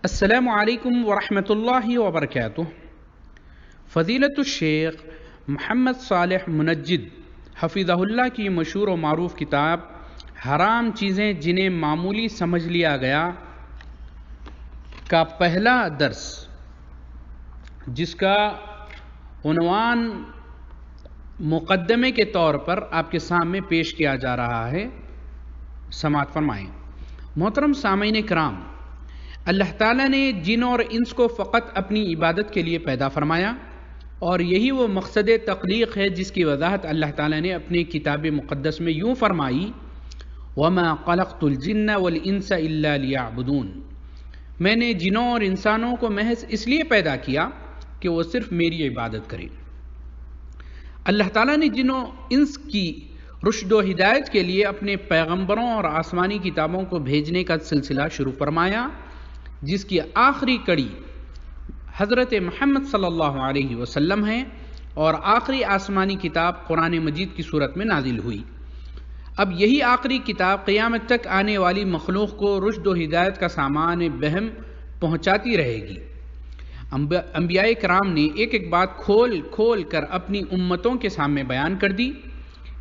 السلام علیکم ورحمۃ اللہ وبرکاتہ۔ فضیلت الشیخ محمد صالح منجد حفظہ اللہ کی مشہور و معروف کتاب حرام چیزیں جنہیں معمولی سمجھ لیا گیا کا پہلا درس، جس کا عنوان مقدمے کے طور پر آپ کے سامنے پیش کیا جا رہا ہے، سماعت فرمائیں۔ محترم سامعین کرام، اللہ تعالیٰ نے جن اور انس کو فقط اپنی عبادت کے لیے پیدا فرمایا، اور یہی وہ مقصد تخلیق ہے جس کی وضاحت اللہ تعالیٰ نے اپنی کتاب مقدس میں یوں فرمائی: وَمَا خَلَقْتُ الْجِنَّ وَالْإِنسَ إِلَّا لِيَعْبُدُونَ۔ میں نے جنوں اور انسانوں کو محض اس لیے پیدا کیا کہ وہ صرف میری عبادت کریں۔ اللہ تعالیٰ نے جنوں انس کی رشد و ہدایت کے لیے اپنے پیغمبروں اور آسمانی کتابوں کو بھیجنے کا سلسلہ شروع فرمایا، جس کی آخری کڑی حضرت محمد صلی اللہ علیہ وسلم ہے، اور آخری آسمانی کتاب قرآن مجید کی صورت میں نازل ہوئی۔ اب یہی آخری کتاب قیامت تک آنے والی مخلوق کو رشد و ہدایت کا سامان بہم پہنچاتی رہے گی۔ انبیاء کرام نے ایک ایک بات کھول کھول کر اپنی امتوں کے سامنے بیان کر دی،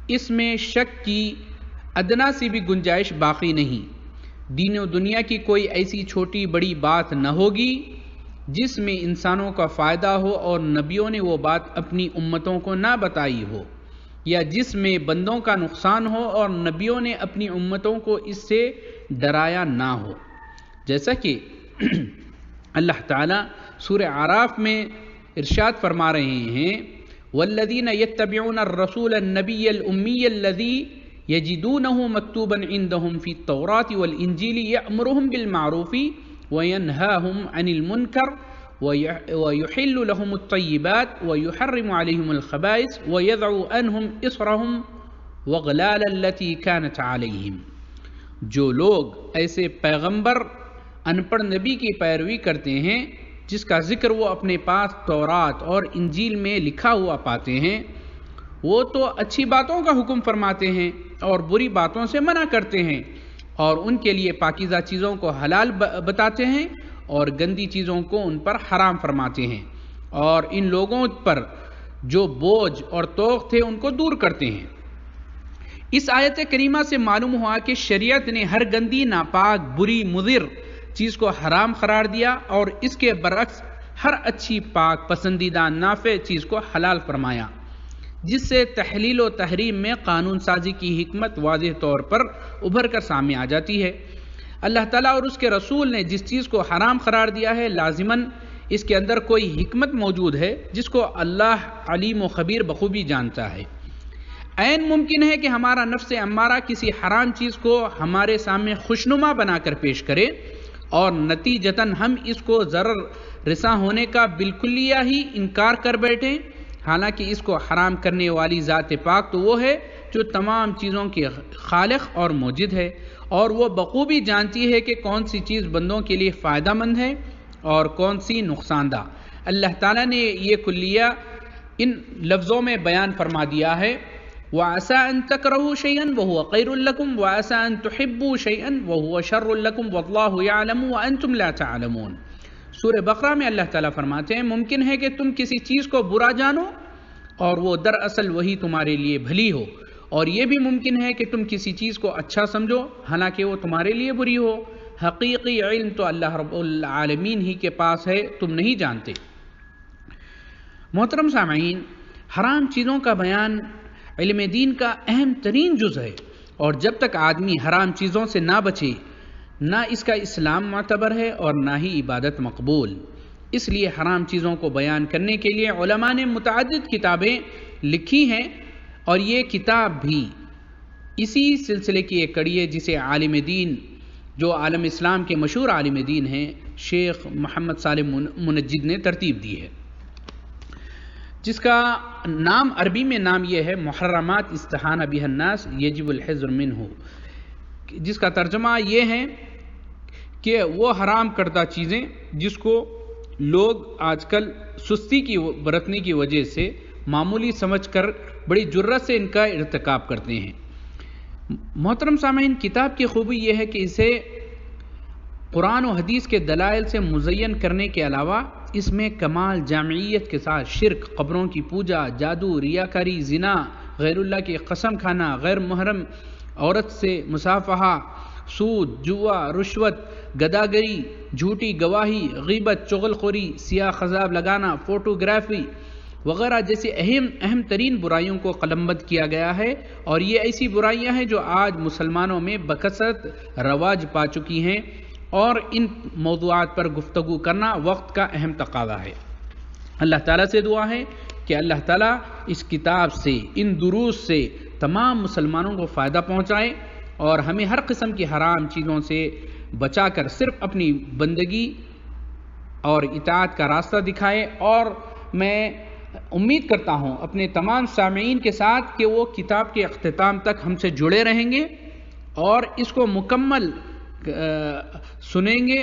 اس میں شک کی ادنا سی بھی گنجائش باقی نہیں۔ دین و دنیا کی کوئی ایسی چھوٹی بڑی بات نہ ہوگی جس میں انسانوں کا فائدہ ہو اور نبیوں نے وہ بات اپنی امتوں کو نہ بتائی ہو، یا جس میں بندوں کا نقصان ہو اور نبیوں نے اپنی امتوں کو اس سے ڈرایا نہ ہو۔ جیسا کہ اللہ تعالیٰ سورہ اعراف میں ارشاد فرما رہے ہیں: والذین یتبعون الرسول النبی الامی الذی یجدونہ مکتوبا عندہم فی التوراۃ والانجیل یأمرہم بالمعروف وینہاہم عن المنکر ویحل لہم الطیبات ویحرم علیہم الخبائث ویضع عنہم اصرہم واغلال التی کانت علیہم۔ جو لوگ ایسے پیغمبر ان پڑھ نبی کی پیروی کرتے ہیں جس کا ذکر وہ اپنے پاس تورات اور انجیل میں لکھا ہوا پاتے ہیں، وہ تو اچھی باتوں کا حکم فرماتے ہیں اور بری باتوں سے منع کرتے ہیں، اور ان کے لیے پاکیزہ چیزوں کو حلال بتاتے ہیں اور گندی چیزوں کو ان پر حرام فرماتے ہیں، اور ان لوگوں پر جو بوجھ اور طوق تھے ان کو دور کرتے ہیں۔ اس آیت کریمہ سے معلوم ہوا کہ شریعت نے ہر گندی، ناپاک، بری، مضر چیز کو حرام قرار دیا، اور اس کے برعکس ہر اچھی، پاک، پسندیدہ، نافع چیز کو حلال فرمایا، جس سے تحلیل و تحریم میں قانون سازی کی حکمت واضح طور پر ابھر کر سامنے آ جاتی ہے۔ اللہ تعالیٰ اور اس کے رسول نے جس چیز کو حرام قرار دیا ہے، لازماً اس کے اندر کوئی حکمت موجود ہے جس کو اللہ علیم و خبیر بخوبی جانتا ہے۔ عین ممکن ہے کہ ہمارا نفس امارہ کسی حرام چیز کو ہمارے سامنے خوشنما بنا کر پیش کرے، اور نتیجتاً ہم اس کو ضرر رساں ہونے کا بالکلیہ ہی انکار کر بیٹھیں، حالانکہ اس کو حرام کرنے والی ذات پاک تو وہ ہے جو تمام چیزوں کی خالق اور موجد ہے، اور وہ بخوبی جانتی ہے کہ کون سی چیز بندوں کے لیے فائدہ مند ہے اور کون سی نقصان دہ۔ اللہ تعالیٰ نے یہ کلیہ ان لفظوں میں بیان فرما دیا ہے: وَعَسَىٰ أَن تَكْرَهُوا شَيْئًا وَهُوَ خَيْرٌ لَكُمْ وَعَسَىٰ أَن تُحِبُّوا شَيْئًا وَهُوَ شَرٌّ لَكُمْ وَاللَّهُ يَعْلَمُ وَأَنتُمْ لَا تَعْلَمُونَ۔ سورہ بقرہ میں اللہ تعالیٰ فرماتے ہیں: ممکن ہے کہ تم کسی چیز کو برا جانو اور وہ دراصل وہی تمہارے لیے بھلی ہو، اور یہ بھی ممکن ہے کہ تم کسی چیز کو اچھا سمجھو حالانکہ وہ تمہارے لیے بری ہو۔ حقیقی علم تو اللہ رب العالمین ہی کے پاس ہے، تم نہیں جانتے۔ محترم سامعین، حرام چیزوں کا بیان علم دین کا اہم ترین جز ہے، اور جب تک آدمی حرام چیزوں سے نہ بچے، نہ اس کا اسلام معتبر ہے اور نہ ہی عبادت مقبول۔ اس لیے حرام چیزوں کو بیان کرنے کے لیے علماء نے متعدد کتابیں لکھی ہیں، اور یہ کتاب بھی اسی سلسلے کی ایک کڑی ہے جسے عالم دین، جو عالم اسلام کے مشہور عالم دین ہیں، شیخ محمد صالح منجد نے ترتیب دی ہے، جس کا نام عربی میں نام یہ ہے: محرمات استحان بها الناس یجب الحذر منہ، جس کا ترجمہ یہ ہے کہ وہ حرام کردہ چیزیں جس کو لوگ آج کل سستی کی برتنے کی وجہ سے معمولی سمجھ کر بڑی جرت سے ان کا ارتکاب کرتے ہیں۔ محترم سامعین، کتاب کی خوبی یہ ہے کہ اسے قرآن و حدیث کے دلائل سے مزین کرنے کے علاوہ اس میں کمال جامعیت کے ساتھ شرک، قبروں کی پوجا، جادو، ریاکاری، زنا، غیر اللہ کی قسم کھانا، غیر محرم عورت سے مصافحہ، سود، جوا، رشوت، گداگری، جھوٹی گواہی، غیبت، چغل خوری، سیاہ خضاب لگانا، فوٹوگرافی وغیرہ جیسی اہم ترین برائیوں کو قلمبند کیا گیا ہے، اور یہ ایسی برائیاں ہیں جو آج مسلمانوں میں بکثرت رواج پا چکی ہیں، اور ان موضوعات پر گفتگو کرنا وقت کا اہم تقاضا ہے۔ اللہ تعالیٰ سے دعا ہے کہ اللہ تعالیٰ اس کتاب سے، ان دروس سے تمام مسلمانوں کو فائدہ پہنچائے، اور ہمیں ہر قسم کی حرام چیزوں سے بچا کر صرف اپنی بندگی اور اطاعت کا راستہ دکھائے۔ اور میں امید کرتا ہوں اپنے تمام سامعین کے ساتھ کہ وہ کتاب کے اختتام تک ہم سے جڑے رہیں گے اور اس کو مکمل سنیں گے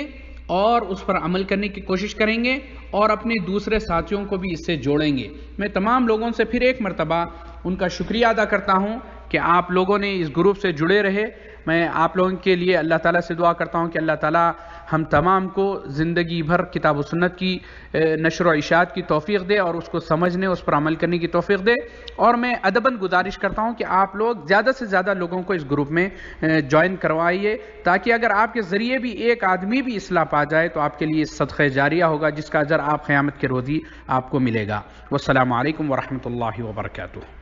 اور اس پر عمل کرنے کی کوشش کریں گے، اور اپنے دوسرے ساتھیوں کو بھی اس سے جوڑیں گے۔ میں تمام لوگوں سے پھر ایک مرتبہ ان کا شکریہ ادا کرتا ہوں کہ آپ لوگوں نے اس گروپ سے جڑے رہے۔ میں آپ لوگوں کے لیے اللہ تعالیٰ سے دعا کرتا ہوں کہ اللہ تعالیٰ ہم تمام کو زندگی بھر کتاب و سنت کی نشر و اشاعت کی توفیق دے، اور اس کو سمجھنے، اس پر عمل کرنے کی توفیق دے۔ اور میں ادباً گزارش کرتا ہوں کہ آپ لوگ زیادہ سے زیادہ لوگوں کو اس گروپ میں جوائن کروائیے، تاکہ اگر آپ کے ذریعے بھی ایک آدمی بھی اصلاح پا جائے تو آپ کے لیے صدقہ جاریہ ہوگا، جس کا اجر آپ قیامت کے روز ہی آپ کو ملے گا۔ والسلام علیکم ورحمۃ اللہ وبرکاتہ۔